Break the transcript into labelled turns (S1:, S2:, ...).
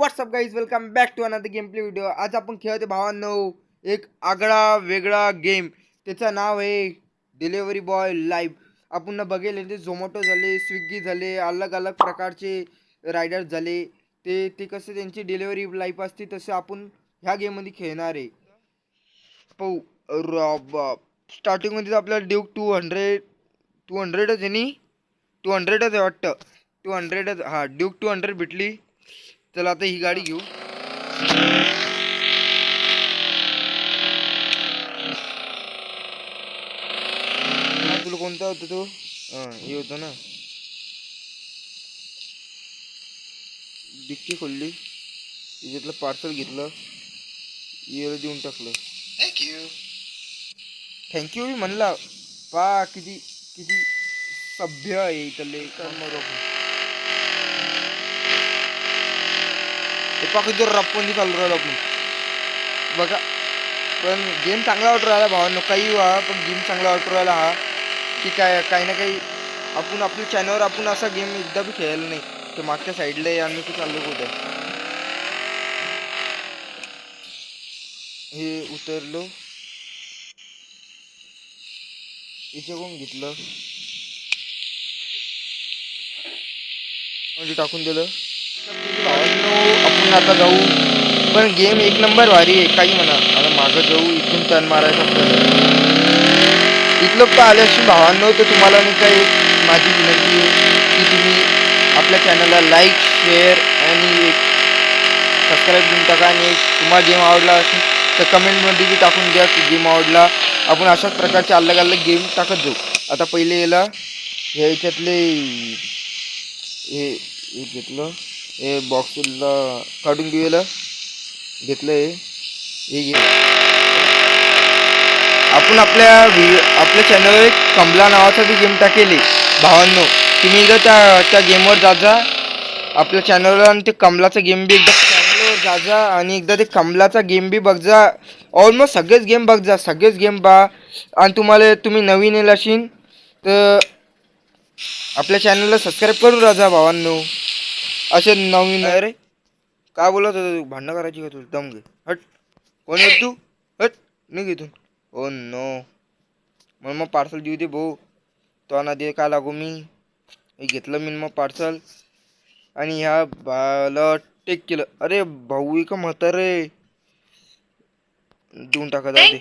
S1: WhatsApp guys, welcome back to another gameplay video. आज आपण खेळतो भावांनो एक आगळा वेगळा गेम. त्याचं नाव आहे डिलेव्हरी बॉय लाईव्ह. आपण बघेल ते झोमॅटो झाले, स्विगी झाले, अलग अलग प्रकारचे रायडर्स झाले. ते कसं त्यांची डिलेव्हरी लाईफ असते तसं आपण ह्या गेममध्ये खेळणार आहे. पाहू स्टार्टिंगमध्ये आपल्याला ड्यूक 200च आहे नी 200च आहे वाटतं. 200च, हा ड्यूक 200 भेटली. चला आता ही गाडी घेऊ. तुला कोणता होता तो? हे होतं ना. डिक्की खोलली, त्याच्यातलं पार्सल घेतलं, याला देऊन टाकलं. थँक्यू मी म्हणला. पा किती किती सभ्य आहे इथले. पा किती रप्पणी चालू राहिलो आपण बघा. पण गेम चांगला वाटू राहिला भावांनो. काही व्हा पण गेम चांगला वाटू राहिला हा. की काय काही ना काही आपण आपल्या चॅनलवर आपण असा गेम एकदा बी खेळायला नाही. ते मागच्या साईडला आहे आणि ते चाललो कुठे. हे उतरलो, इथे कोण घेतलं म्हणजे टाकून दिलं. आपण आता जाऊ. पण गेम एक नंबर भारी आहे, काही म्हणा. आता मागं जाऊ, इथून टर्न मारायचा आपल्याला. इथलं पण आल्याशी भावांनो, तर तुम्हाला नाही काय माझी विनंती आहे की तुम्ही आपल्या चॅनलला लाईक, शेअर आणि एक सबस्क्राईब देऊन टाका. आणि तुम्हाला गेम आवडला असेल तर कमेंटमध्ये बी टाकून द्या की गेम आवडला. आपण अशाच प्रकारचे अलग अलग गेम टाकत जाऊ. आता पहिले याला ह्याच्यातले हे घेतलं, हे बॉक्सला काढून घेऊया. घेतलं हे घे. आपण आपल्या चॅनलवर एक कमला नावाचा ती गेम टाकेली भावांनो. तुम्ही एकदा त्या गेमवर जा आपल्या चॅनलवर, आणि ते कमलाचा गेम बी एकदा चॅनलवर जा आणि एकदा ते कमलाचा गेम बी बघ जा. ऑलमोस्ट सगळेच गेम बघ जा, सगळेच गेम पहा. आणि तुम्ही नवीन येईल असेल तर आपल्या चॅनलला सबस्क्राईब करून राहा भावांनो. असे नवीन. अरे काय बोलत होता तू? भांडणं करायची का तू? दम घे. हट. कोण आहे तू? हट निघ इथून. ओ नो, मग पार्सल देऊ दे भाऊ. तो ना दे, काय लागू मी. हे घेतलं मी मग पार्सल आणि ह्या बाला टेक केलं. अरे भाऊ का म्हातारे, देऊन टाका. जाऊ दे.